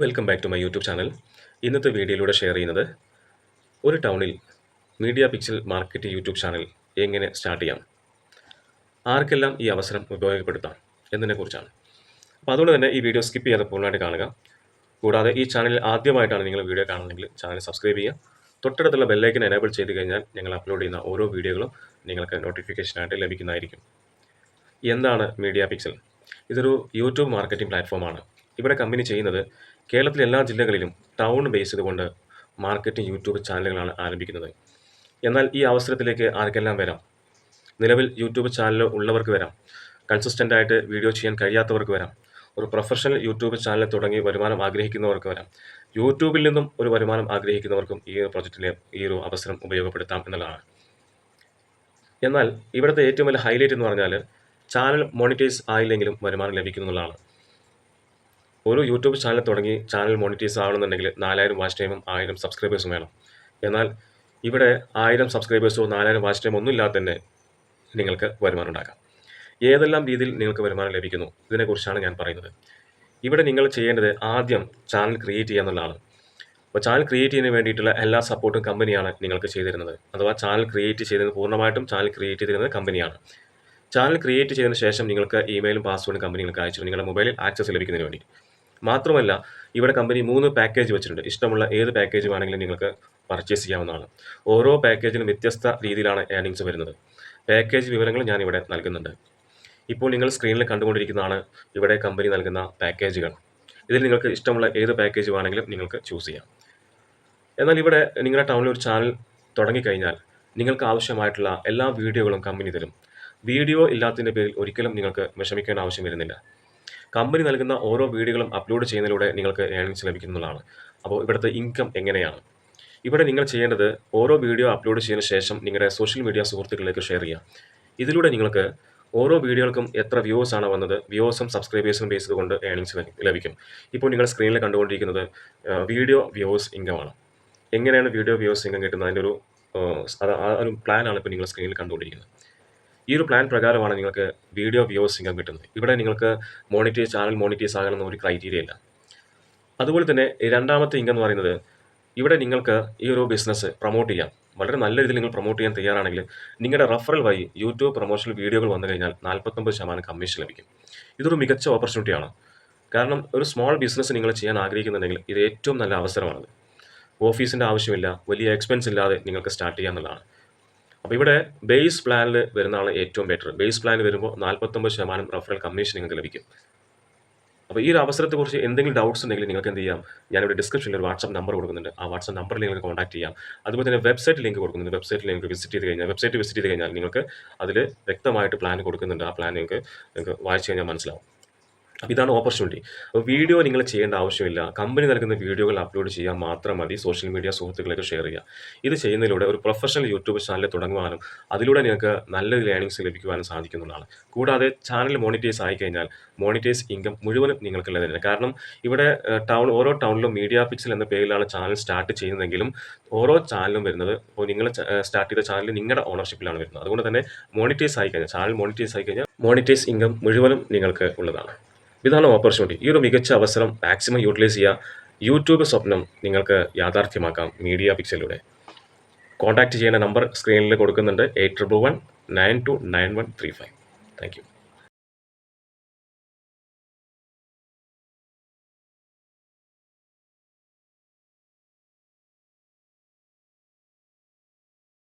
Welcome back to my YouTube channel. ഇന്നത്തെ വീഡിയോയിലൂടെ share ചെയ്യുന്നത് ഒരു ടൗണിൽ media pixel market YouTube channel എങ്ങനെ സ്റ്റാർട്ട് ചെയ്യാം, ആർക്കെല്ലാം ഈ അവസരം ഉപയോഗപ്പെടുത്താം എന്നതിനെക്കുറിച്ചാണ്. അപ്പോൾ അതുകൊണ്ട് തന്നെ ഈ വീഡിയോ സ്കിപ്പ് ചെയ്യാതെ പൂർണ്ണമായിട്ട് കാണുക. കൂടാതെ ഈ ചാനൽ ആദ്യമായിട്ടാണ് നിങ്ങൾ വീഡിയോ കാണുന്നതെങ്കിൽ ചാനൽ സബ്സ്ക്രൈബ് ചെയ്യുക. തൊട്ടടുത്തുള്ള ബെല്ലൈക്കൻ എനേബിൾ ചെയ്ത് കഴിഞ്ഞാൽ ഞങ്ങൾ അപ്ലോഡ് ചെയ്യുന്ന ഓരോ വീഡിയോകളും നിങ്ങൾക്ക് നോട്ടിഫിക്കേഷനായിട്ട് ലഭിക്കുന്നതായിരിക്കും. എന്താണ് മീഡിയ പിക്സൽ? ഇതൊരു യൂട്യൂബ് മാർക്കറ്റിംഗ് പ്ലാറ്റ്ഫോമാണ്. ഇവിടെ കമ്പനി ചെയ്യുന്നത് കേരളത്തിലെ എല്ലാ ജില്ലകളിലും ടൗൺ ബേസ് ചെയ്തുകൊണ്ട് മാർക്കറ്റിംഗ് യൂട്യൂബ് ചാനലുകളാണ് ആരംഭിക്കുന്നത്. എന്നാൽ ഈ അവസരത്തിലേക്ക് ആർക്കെല്ലാം വരാം? നിലവിൽ യൂട്യൂബ് ചാനൽ ഉള്ളവർക്ക് വരാം, കൺസിസ്റ്റൻ്റ് ആയിട്ട് വീഡിയോ ചെയ്യാൻ കഴിയാത്തവർക്ക് വരാം, ഒരു പ്രൊഫഷണൽ യൂട്യൂബ് ചാനൽ തുടങ്ങി വരുമാനം ആഗ്രഹിക്കുന്നവർക്ക് വരാം, യൂട്യൂബിൽ നിന്നും ഒരു വരുമാനം ആഗ്രഹിക്കുന്നവർക്കും ഈ പ്രോജക്റ്റിലെ ഈ ഒരു അവസരം ഉപയോഗപ്പെടുത്താം എന്നുള്ളതാണ്. എന്നാൽ ഇവിടുത്തെ ഏറ്റവും വലിയ ഹൈലൈറ്റ് എന്ന് പറഞ്ഞാൽ ചാനൽ മോണിറ്റൈസ് ആയില്ലെങ്കിലും വരുമാനം ലഭിക്കുന്നുള്ളതാണ്. ഒരു യൂട്യൂബ് ചാനൽ തുടങ്ങി ചാനൽ മോണിറ്റൈസ് ആവണമെന്നുണ്ടെങ്കിൽ 4000 വാച്ച് ടൈമും 1000 സബ്സ്ക്രൈബേഴ്സും വേണം. എന്നാൽ ഇവിടെ 1000 സബ്സ്ക്രൈബേഴ്സോ 4000 വാച്ച് ടൈം ഒന്നും ഇല്ലാതെ തന്നെ നിങ്ങൾക്ക് വരുമാനം ഉണ്ടാക്കാം. ഏതെല്ലാം രീതിയിൽ നിങ്ങൾക്ക് വരുമാനം ലഭിക്കുന്നു ഇതിനെക്കുറിച്ചാണ് ഞാൻ പറയുന്നത്. ഇവിടെ നിങ്ങൾ ചെയ്യേണ്ടത് ആദ്യം ചാനൽ ക്രിയേറ്റ് ചെയ്യുക എന്നുള്ളതാണ്. അപ്പോൾ ചാനൽ ക്രിയേറ്റ് ചെയ്യുന്നതിന് വേണ്ടിയിട്ടുള്ള എല്ലാ സപ്പോർട്ടും കമ്പനിയാണ് നിങ്ങൾക്ക് ചെയ്തിരുന്നത്. അഥവാ ചാനൽ ക്രിയേറ്റ് ചെയ്തത് പൂർണ്ണമായിട്ടും ചാനൽ ക്രിയേറ്റ് ചെയ്തിരുന്നത് കമ്പനിയാണ്. ചാനൽ ക്രിയേറ്റ് ചെയ്തതിന് ശേഷം നിങ്ങൾക്ക് ഇമെയിലും പാസ്വേഡും കമ്പനി നിങ്ങൾക്ക് അയച്ചു നിങ്ങളുടെ മൊബൈലിൽ ആക്സസ് ലഭിക്കുന്നതിന് വേണ്ടി. മാത്രമല്ല ഇവിടെ കമ്പനി 3 പാക്കേജ് വെച്ചിട്ടുണ്ട്. ഇഷ്ടമുള്ള ഏത് പാക്കേജ് വേണമെങ്കിലും നിങ്ങൾക്ക് പർച്ചേസ് ചെയ്യാവുന്നതാണ്. ഓരോ പാക്കേജിനും വ്യത്യസ്ത രീതിയിലാണ് ഏർണിങ്സ് വരുന്നത്. പാക്കേജ് വിവരങ്ങൾ ഞാൻ ഇവിടെ നൽകുന്നുണ്ട്. ഇപ്പോൾ നിങ്ങൾ സ്ക്രീനിൽ കണ്ടുകൊണ്ടിരിക്കുന്നതാണ് ഇവിടെ കമ്പനി നൽകുന്ന പാക്കേജുകൾ. ഇതിൽ നിങ്ങൾക്ക് ഇഷ്ടമുള്ള ഏത് പാക്കേജ് വേണമെങ്കിലും നിങ്ങൾക്ക് ചൂസ് ചെയ്യാം. എന്നാൽ ഇവിടെ നിങ്ങളുടെ ടൗണിൽ ഒരു ചാനൽ തുടങ്ങിക്കഴിഞ്ഞാൽ നിങ്ങൾക്ക് ആവശ്യമായിട്ടുള്ള എല്ലാ വീഡിയോകളും കമ്പനി തരും. വീഡിയോ ഇല്ലാത്തതിൻ്റെ പേരിൽ ഒരിക്കലും നിങ്ങൾക്ക് വിഷമിക്കേണ്ട ആവശ്യം വരുന്നില്ല. കമ്പനി നൽകുന്ന ഓരോ വീഡിയോകളും അപ്ലോഡ് ചെയ്യുന്നതിലൂടെ നിങ്ങൾക്ക് ഏർണിങ്സ് ലഭിക്കുന്നതാണ്. അപ്പോൾ ഇവിടുത്തെ ഇൻകം എങ്ങനെയാണ്? ഇവിടെ നിങ്ങൾ ചെയ്യേണ്ടത് ഓരോ വീഡിയോ അപ്ലോഡ് ചെയ്തതിന് ശേഷം നിങ്ങളുടെ സോഷ്യൽ മീഡിയ സുഹൃത്തുക്കളിലേക്ക് ഷെയർ ചെയ്യുക. ഇതിലൂടെ നിങ്ങൾക്ക് ഓരോ വീഡിയോകൾക്കും എത്ര വ്യൂസ് ആണ് വന്നത്, വ്യൂസും സബ്സ്ക്രൈബേഴ്സും ബേസ് ചെയ്തുകൊണ്ട് ഏർണിങ്സ് ലഭിക്കും. ഇപ്പോൾ നിങ്ങൾ സ്ക്രീനിൽ കണ്ടുകൊണ്ടിരിക്കുന്നത് വീഡിയോ വ്യൂസ് ഇൻകമാണ്. എങ്ങനെയാണ് വീഡിയോ വ്യൂസ് ഇൻകം കിട്ടുന്നത്? അതിൻ്റെ ഒരു പ്ലാനാണ് ഇപ്പോൾ നിങ്ങൾ സ്ക്രീനിൽ കണ്ടുകൊണ്ടിരിക്കുന്നത്. ഈ ഒരു പ്ലാൻ പ്രകാരമാണ് നിങ്ങൾക്ക് വീഡിയോ വ്യൂസ് ഇൻകം കിട്ടുന്നത്. ഇവിടെ നിങ്ങൾക്ക് ചാനൽ മോണിറ്റൈസ് ആകണമെന്ന ഒരു ക്രൈറ്റീരിയ ഇല്ല. അതുപോലെ തന്നെ രണ്ടാമത്തെ ഇൻകം എന്ന് പറയുന്നത് ഇവിടെ നിങ്ങൾക്ക് ഈ ഒരു ബിസിനസ് പ്രൊമോട്ട് ചെയ്യാം. വളരെ നല്ല രീതിയിൽ നിങ്ങൾ പ്രൊമോട്ട് ചെയ്യാൻ തയ്യാറാണെങ്കിൽ നിങ്ങളുടെ റെഫറൽ വഴി യൂട്യൂബ് പ്രൊമോഷണൽ വീഡിയോകൾ വന്നു കഴിഞ്ഞാൽ 49% കമ്മീഷൻ ലഭിക്കും. ഇതൊരു മികച്ച ഓപ്പർച്യൂണിറ്റിയാണ്. കാരണം ഒരു സ്മോൾ ബിസിനസ് നിങ്ങൾ ചെയ്യാൻ ആഗ്രഹിക്കുന്നുണ്ടെങ്കിൽ ഇത് ഏറ്റവും നല്ല അവസരമാണത്. ഓഫീസിൻ്റെ ആവശ്യമില്ല, വലിയ എക്സ്പെൻസ് ഇല്ലാതെ നിങ്ങൾക്ക് സ്റ്റാർട്ട് ചെയ്യാമെന്നുള്ളതാണ്. അപ്പോൾ ഇവിടെ ബേസ് പ്ലാനിൽ വരുന്നതാണ് ഏറ്റവും ബെറ്റർ. ബേസ് പ്ലാനിൽ വരുമ്പോൾ 49% റെഫറൽ കമ്മീഷൻ നിങ്ങൾക്ക് ലഭിക്കും. അപ്പോൾ ഈ ഒരു അവസരത്തെക്കുറിച്ച് എന്തെങ്കിലും ഡൗട്ട്സ് ഉണ്ടെങ്കിൽ നിങ്ങൾക്ക് എന്ത് ചെയ്യാം? ഞാനിവിടെ ഡിസ്ക്രിപ്ഷനിൽ ഒരു വാട്സ്ആപ്പ് നമ്പർ കൊടുക്കുന്നുണ്ട്. ആ വാട്സ്ആപ്പ് നമ്പറിൽ നിങ്ങൾക്ക് കോൺടാക്ട് ചെയ്യാം. അതുപോലെ തന്നെ വെബ്സൈറ്റ് ലിങ്ക് കൊടുക്കുന്നുണ്ട്. വെബ്സൈറ്റ് വിസിറ്റ് ചെയ്ത് കഴിഞ്ഞാൽ നിങ്ങൾക്ക് അതിൽ വ്യക്തമായിട്ട് പ്ലാൻ കൊടുക്കുന്നുണ്ട്. ആ പ്ലാൻ നിങ്ങൾക്ക് വായിച്ചു കഴിഞ്ഞാൽ മനസ്സിലാവും. അപ്പോൾ ഇതാണ് ഓപ്പർച്യൂണിറ്റി. അപ്പോൾ വീഡിയോ നിങ്ങൾ ചെയ്യേണ്ട ആവശ്യമില്ല. കമ്പനി നൽകുന്ന വീഡിയോകൾ അപ്ലോഡ് ചെയ്യാൻ മാത്രം മതി. സോഷ്യൽ മീഡിയ സുഹൃത്തുക്കളൊക്കെ ഷെയർ ചെയ്യുക. ഇത് ചെയ്യുന്നതിലൂടെ ഒരു പ്രൊഫഷണൽ യൂട്യൂബ് ചാനൽ തുടങ്ങുവാനും അതിലൂടെ നിങ്ങൾക്ക് നല്ല ഏർണിങ്സ് ലഭിക്കുവാനും സാധിക്കുന്നതാണ്. കൂടാതെ ചാനൽ മോണിറ്റൈസ് ആയിക്കഴിഞ്ഞാൽ മോണിറ്റൈസ് ഇൻകം മുഴുവനും നിങ്ങൾക്കുള്ളതാണ്. കാരണം ഇവിടെ ഓരോ ടൗണിലും മീഡിയ പിക്സൽ എന്ന പേരിലാണ് ചാനൽ സ്റ്റാർട്ട് ചെയ്യുന്നതെങ്കിലും ഓരോ ചാനലും വരുന്നത് ഇപ്പോൾ നിങ്ങൾ സ്റ്റാർട്ട് ചെയ്ത ചാനൽ നിങ്ങളുടെ ഓണർഷിപ്പിലാണ് വരുന്നത്. അതുകൊണ്ട് തന്നെ ചാനൽ മോണിറ്റൈസ് ആയിക്കഴിഞ്ഞാൽ മോണിറ്റൈസ് ഇൻകം മുഴുവനും നിങ്ങൾക്ക് ഉള്ളതാണ്. ഇതാണ് ഓപ്പർച്യൂണിറ്റി. ഈ ഒരു മികച്ച അവസരം മാക്സിമം യൂട്ടിലൈസ് ചെയ്യുക. യൂട്യൂബ് സ്വപ്നം നിങ്ങൾക്ക് യാഥാർത്ഥ്യമാക്കാം മീഡിയ പിക്സലിലൂടെ. കോൺടാക്റ്റ് ചെയ്യേണ്ട നമ്പർ സ്ക്രീനിൽ കൊടുക്കുന്നുണ്ട്. 8111929135. Thank you.